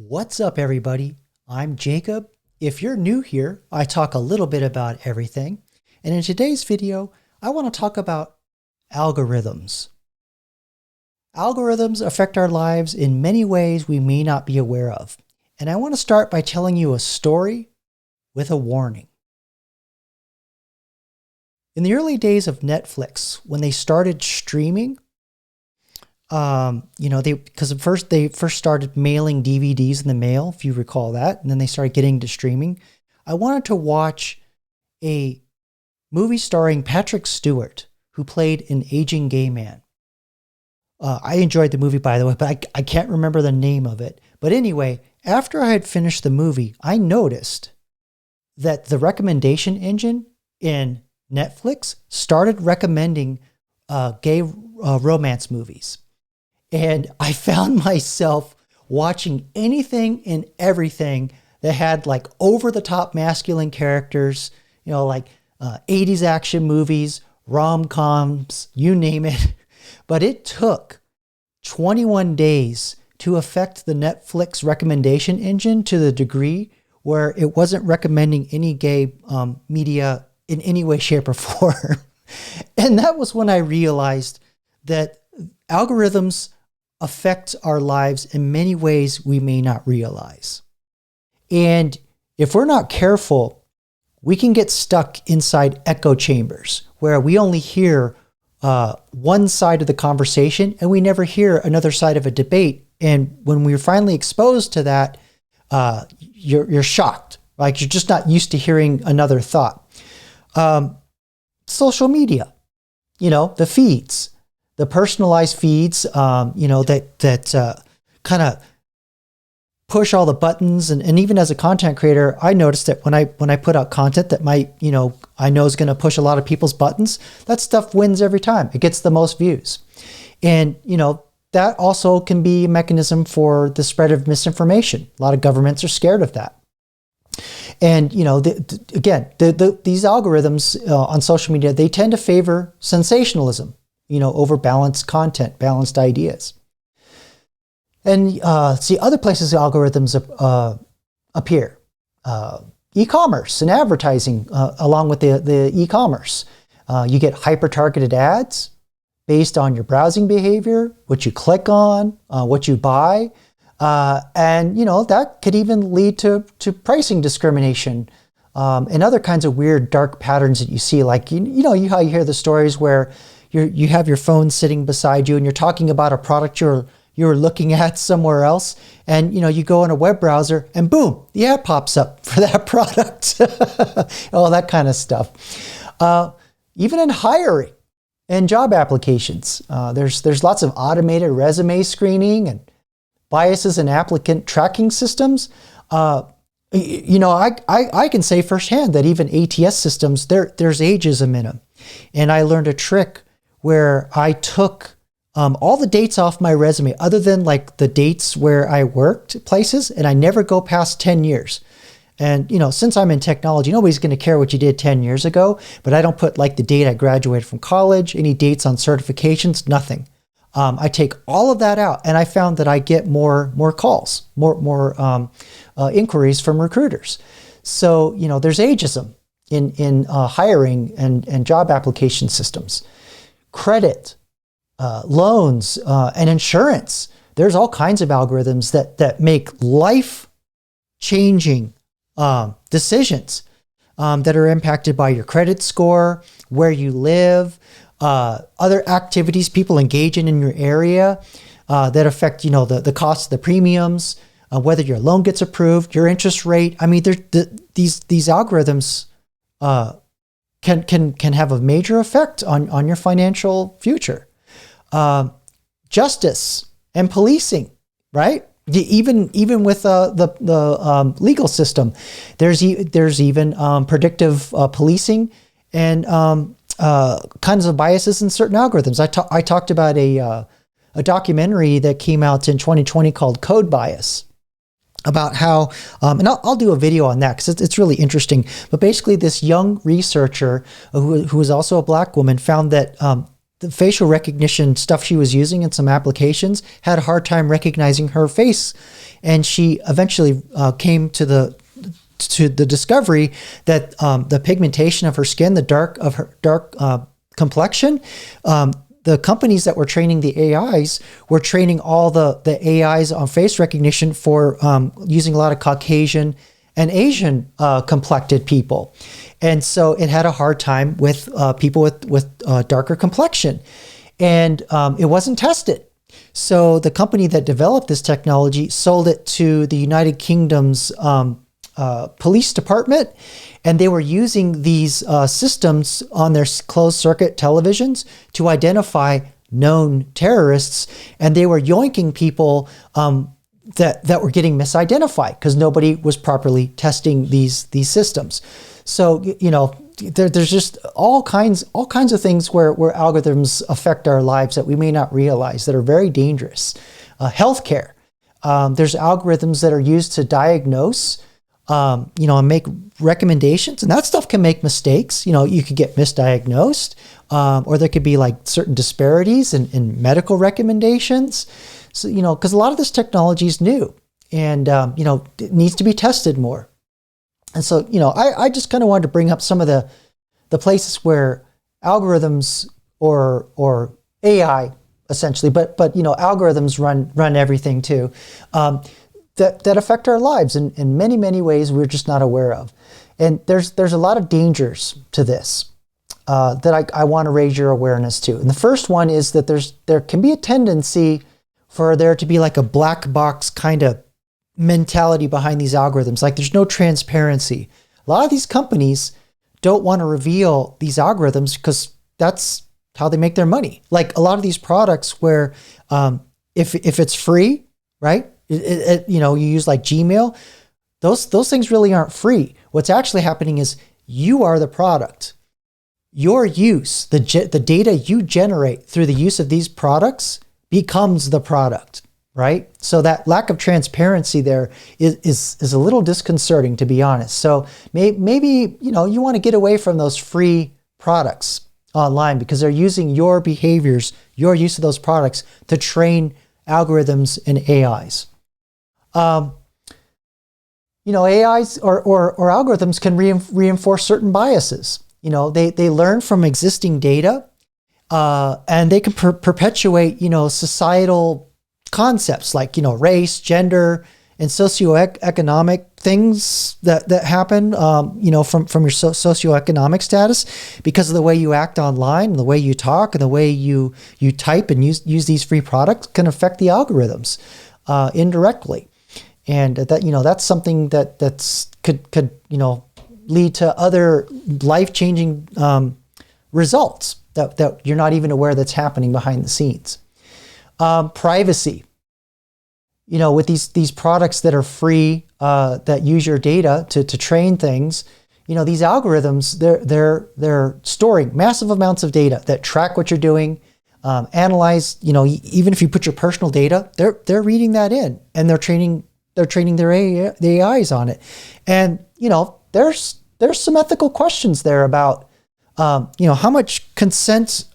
What's up, everybody? I'm Jacob. If you're new here, I talk a little bit about everything. And in today's video, I want to talk about algorithms. Algorithms affect our lives in many ways we may not be aware of. And I want to start by telling you a story with a warning. In the early days of Netflix, when they started streaming, because they first started mailing DVDs in the mail, if you recall that, and then they started getting to streaming. I wanted to watch a movie starring Patrick Stewart, who played an aging gay man. I enjoyed the movie, by the way, but I can't remember the name of it. But anyway, after I had finished the movie, I noticed that the recommendation engine in Netflix started recommending gay romance movies. And I found myself watching anything and everything that had like over-the-top masculine characters, like 80s action movies, rom-coms, you name it. But it took 21 days to affect the Netflix recommendation engine to the degree where it wasn't recommending any gay media in any way, shape, or form. And that was when I realized that algorithms affect our lives in many ways we may not realize. And if we're not careful, we can get stuck inside echo chambers where we only hear one side of the conversation and we never hear another side of a debate. And when we're finally exposed to that, you're shocked. Like you're just not used to hearing another thought. Social media, the feeds. The personalized feeds, that kind of push all the buttons. And even as a content creator, I noticed that when I put out content that might, I know is going to push a lot of people's buttons, that stuff wins every time. It gets the most views. And, that also can be a mechanism for the spread of misinformation. A lot of governments are scared of that. And, these algorithms on social media, they tend to favor sensationalism. Over balanced content, balanced ideas. And other places algorithms appear. E-commerce and advertising along with the e-commerce. You get hyper-targeted ads based on your browsing behavior, what you click on, what you buy. And that could even lead to pricing discrimination and other kinds of weird dark patterns that you see. Like, how you hear the stories where you have your phone sitting beside you and you're talking about a product you're looking at somewhere else, and you go in a web browser and boom, the ad pops up for that product. All that kind of stuff. Even in hiring and job applications, there's lots of automated resume screening and biases in applicant tracking systems. I can say firsthand that even ATS systems, there's ageism in them. And I learned a trick where I took all the dates off my resume, other than like the dates where I worked places, and I never go past 10 years. And, since I'm in technology, nobody's going to care what you did 10 years ago, but I don't put like the date I graduated from college, any dates on certifications, nothing. I take all of that out, and I found that I get more calls, more inquiries from recruiters. So, there's ageism in hiring and job application systems. Credit, loans, and insurance. There's all kinds of algorithms that make life-changing decisions that are impacted by your credit score, where you live, other activities people engage in your area that affect, the cost of the premiums, whether your loan gets approved, your interest rate. I mean, these algorithms can have a major effect on your financial future. Justice and policing, right? Even with the legal system, there's even predictive policing and kinds of biases in certain algorithms. I talked about a documentary that came out in 2020 called Code Bias, about how, and I'll do a video on that because it's really interesting. But basically, this young researcher who is also a black woman found that the facial recognition stuff she was using in some applications had a hard time recognizing her face. And she eventually came to the discovery that the pigmentation of her skin, the dark complexion, the companies that were training the AIs were training all the AIs on face recognition for using a lot of Caucasian and Asian complected people. And so it had a hard time with people with darker complexion. And it wasn't tested. So the company that developed this technology sold it to the United Kingdom's police department, and they were using these systems on their closed circuit televisions to identify known terrorists, and they were yoinking people that were getting misidentified because nobody was properly testing these systems. So there's just all kinds of things where algorithms affect our lives that we may not realize that are very dangerous. Healthcare, there's algorithms that are used to diagnose, and make recommendations, and that stuff can make mistakes. You could get misdiagnosed, or there could be like certain disparities in medical recommendations. So, because a lot of this technology is new and, it needs to be tested more. And so, I just kind of wanted to bring up some of the places where algorithms or AI essentially, but algorithms run everything too, that affect our lives in many, many ways we're just not aware of. And there's a lot of dangers to this that I want to raise your awareness to. And the first one is that there can be a tendency for there to be like a black box kind of mentality behind these algorithms. Like there's no transparency. A lot of these companies don't want to reveal these algorithms because that's how they make their money. Like a lot of these products where if it's free, right? You use like Gmail, those things really aren't free. What's actually happening is you are the product. Your use, the data you generate through the use of these products becomes the product, right? So that lack of transparency there is a little disconcerting, to be honest. So maybe you want to get away from those free products online because they're using your behaviors, your use of those products to train algorithms and AIs. AIs or algorithms can reinforce certain biases. They learn from existing data, and they can perpetuate, societal concepts like, race, gender, and socioeconomic things that happen, from your socioeconomic status because of the way you act online, and the way you talk, and the way you type and use these free products can affect the algorithms indirectly. And that's something that's could lead to other life-changing results that you're not even aware that's happening behind the scenes. Privacy. With these products that are free, that use your data to train things, these algorithms, they're storing massive amounts of data that track what you're doing, analyze, even if you put your personal data, they're reading that in, and they're training the AIs on it. And, there's some ethical questions there about, how much consent,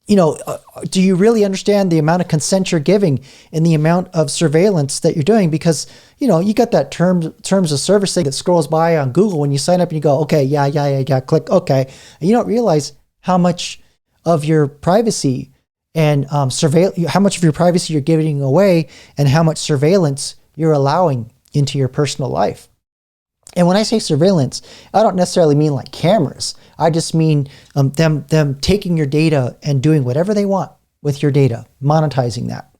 do you really understand the amount of consent you're giving and the amount of surveillance that you're doing? Because, you got that terms of service thing that scrolls by on Google when you sign up and you go, okay, yeah, click, okay. And you don't realize how much of your privacy and how much of your privacy you're giving away and how much surveillance you're allowing into your personal life. And when I say surveillance, I don't necessarily mean like cameras. I just mean them taking your data and doing whatever they want with your data, monetizing that.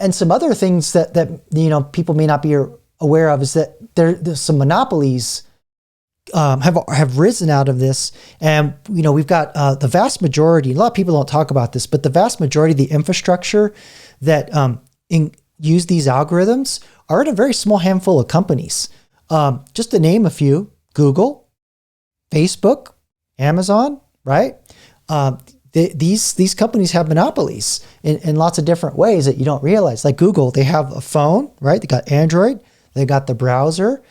And some other things that people may not be aware of is that there's some monopolies have risen out of this. And we've got the vast majority. A lot of people don't talk about this, but the vast majority of the infrastructure that use these algorithms are in a very small handful of companies. Just to name a few: Google, Facebook, Amazon, right? These companies have monopolies in lots of different ways that you don't realize. Like Google, they have a phone, right? They got Android, they got the browser,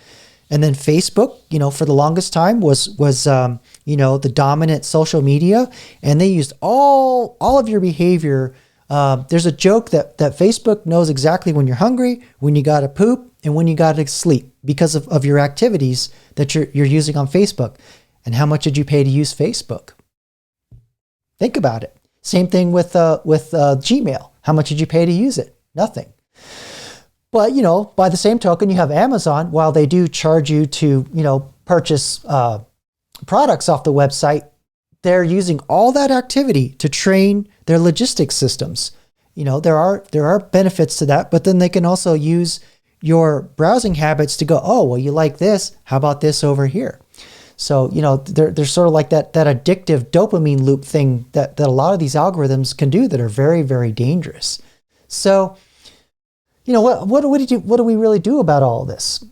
And then Facebook, for the longest time was the dominant social media, and they used all of your behavior. There's a joke that Facebook knows exactly when you're hungry, when you got to poop, and when you got to sleep because of your activities that you're using on Facebook. And how much did you pay to use Facebook? Think about it. Same thing with Gmail. How much did you pay to use it? Nothing. But, by the same token, you have Amazon. While they do charge you to, purchase products off the website, they're using all that activity to train their logistics systems. There are benefits to that, but then they can also use your browsing habits to go, oh, well, you like this. How about this over here? So, they're sort of like that addictive dopamine loop thing that a lot of these algorithms can do that are very, very dangerous. So, what do we really do about all of this?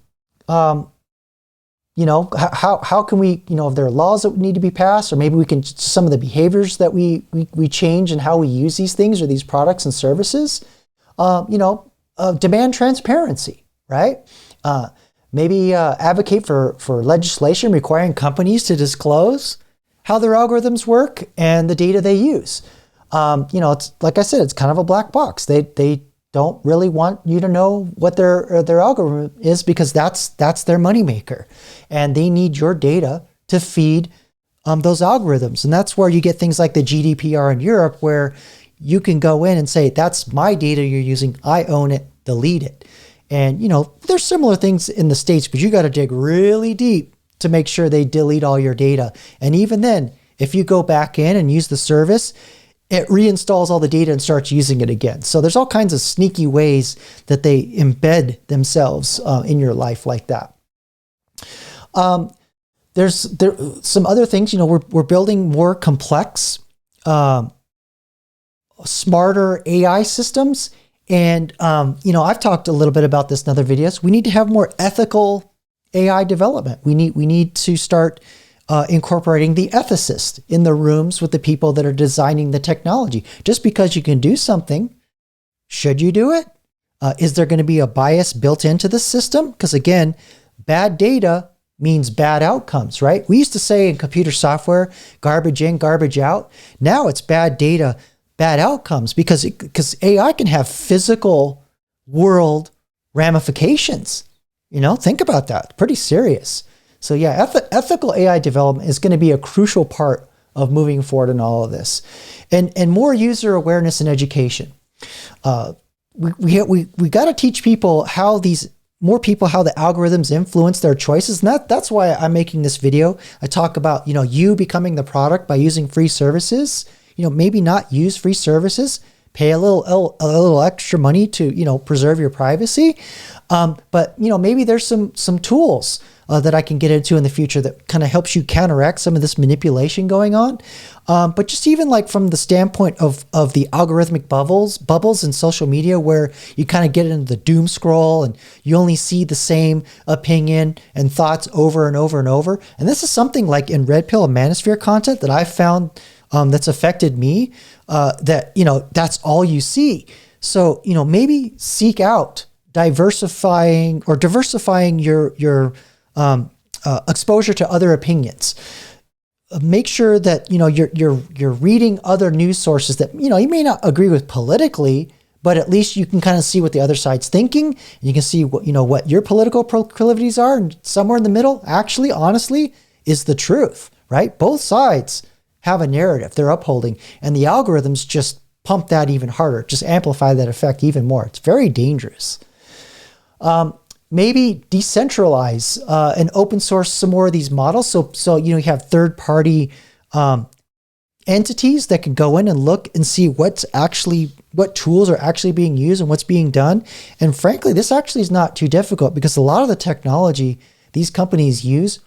How can we, if there are laws that need to be passed, or maybe we can, some of the behaviors that we change and how we use these things or these products and services, demand transparency, right? Maybe advocate for legislation requiring companies to disclose how their algorithms work and the data they use. It's like I said, it's kind of a black box. They don't really want you to know what their algorithm is, because that's their moneymaker, and they need your data to feed those algorithms. And that's where you get things like the GDPR in Europe, where you can go in and say, that's my data you're using, I own it, delete it. And, there's similar things in the States, but you got to dig really deep to make sure they delete all your data. And even then, if you go back in and use the service, it reinstalls all the data and starts using it again. So there's all kinds of sneaky ways that they embed themselves in your life like that. There's some other things. We're building more complex, smarter AI systems. And, I've talked a little bit about this in other videos. We need to have more ethical AI development. We need to start incorporating the ethicist in the rooms with the people that are designing the technology. Just because you can do something, should you do it? Is there going to be a bias built into the system? Because again, bad data means bad outcomes, right? We used to say in computer software, garbage in, garbage out. Now it's bad data, bad outcomes, because AI can have physical world ramifications. Think about that. Pretty serious. So yeah, ethical AI development is going to be a crucial part of moving forward in all of this, and more user awareness and education. We got to teach how the algorithms influence their choices, and that's why I'm making this video. I talk about you becoming the product by using free services. Maybe not use free services, pay a little extra money to preserve your privacy, but maybe there's some tools that I can get into in the future that kind of helps you counteract some of this manipulation going on. But just even like from the standpoint of the algorithmic bubbles in social media, where you kind of get into the doom scroll and you only see the same opinion and thoughts over and over and over. And this is something like in Red Pill and Manosphere content that I've found that's affected me, that's all you see. So, maybe seek out diversifying your exposure to other opinions. Make sure that, you're reading other news sources that, you may not agree with politically, but at least you can kind of see what the other side's thinking. And you can see what your political proclivities are. And somewhere in the middle, actually, honestly, is the truth, right? Both sides have a narrative they're upholding, and the algorithms just pump that even harder, just amplify that effect even more. It's very dangerous. Maybe decentralize and open source some more of these models. So you have third-party entities that can go in and look and see what tools are actually being used and what's being done. And frankly, this actually is not too difficult, because a lot of the technology these companies use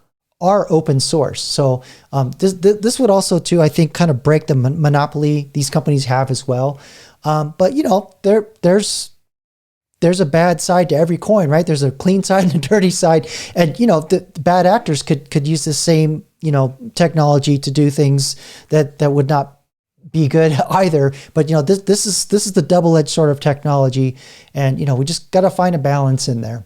are open source. So this would also too, I think, kind of break the monopoly these companies have as well. But there's a bad side to every coin, right? There's a clean side and a dirty side. And, the bad actors could use the same, technology to do things that would not be good either. But, this is the double-edged sword of technology. And, we just got to find a balance in there.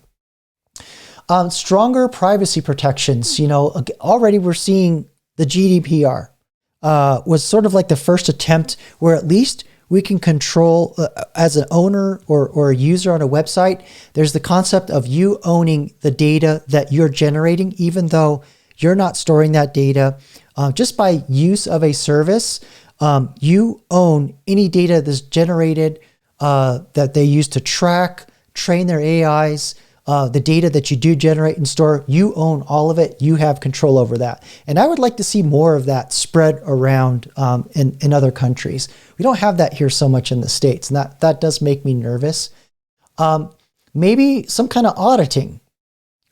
Stronger privacy protections. Already we're seeing the GDPR was sort of like the first attempt where at least we can control, as an owner or a user on a website, there's the concept of you owning the data that you're generating, even though you're not storing that data. Just by use of a service, you own any data that's generated that they use to train their AIs. The data that you do generate and store, you own all of it. You have control over that. And I would like to see more of that spread around in other countries. We don't have that here so much in the States, and that does make me nervous. Maybe some kind of auditing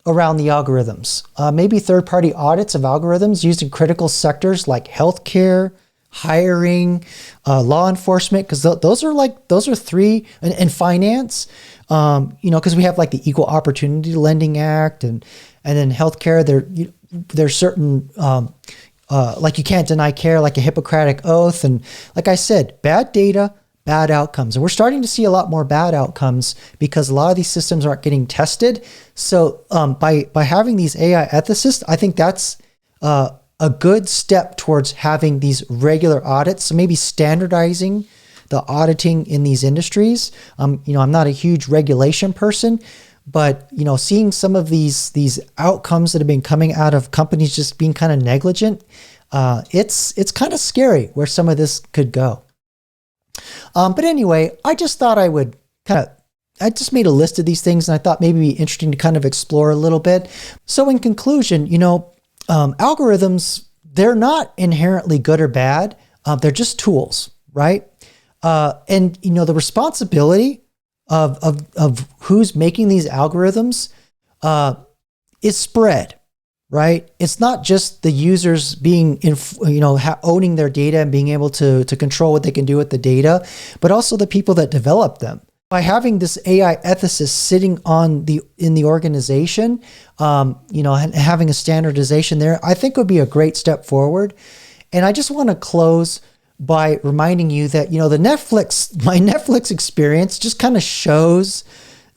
around the algorithms. Maybe third-party audits of algorithms used in critical sectors like healthcare, hiring, law enforcement, because those are three, and finance. Because we have like the Equal Opportunity Lending Act, and then healthcare. There's certain like you can't deny care, like a Hippocratic Oath, and like I said, bad data, bad outcomes, and we're starting to see a lot more bad outcomes because a lot of these systems aren't getting tested. So by having these AI ethicists, I think that's a good step towards having these regular audits. So maybe standardizing the auditing in these industries. I'm not a huge regulation person, but seeing some of these outcomes that have been coming out of companies just being kind of negligent, it's kind of scary where some of this could go. But anyway, I just thought I just made a list of these things, and I thought maybe it'd be interesting to kind of explore a little bit. So in conclusion, algorithms, they're not inherently good or bad. They're just tools, right? And the responsibility of who's making these algorithms is spread, right? It's not just the users being owning their data and being able to control what they can do with the data, but also the people that develop them. By having this AI ethicist sitting in the organization, and having a standardization there, I think would be a great step forward. And I just want to close by reminding you that, my Netflix experience just kind of shows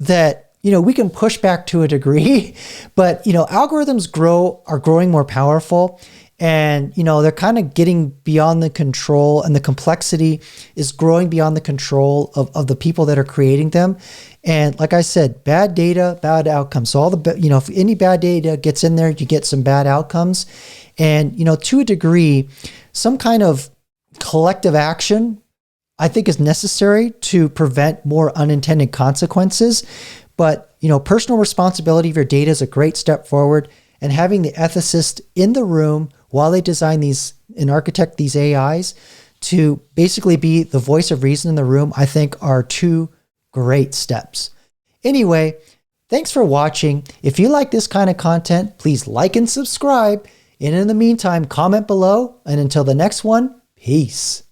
that, we can push back to a degree, but, algorithms are growing more powerful, and, they're kind of getting beyond the control, and the complexity is growing beyond the control of the people that are creating them. And like I said, bad data, bad outcomes. So if any bad data gets in there, you get some bad outcomes. And, to a degree, some kind of collective action, I think, is necessary to prevent more unintended consequences. But, personal responsibility of your data is a great step forward. And having the ethicist in the room while they design these and architect these AIs to basically be the voice of reason in the room, I think are two great steps. Anyway, thanks for watching. If you like this kind of content, please like and subscribe. And in the meantime, comment below. And until the next one, peace.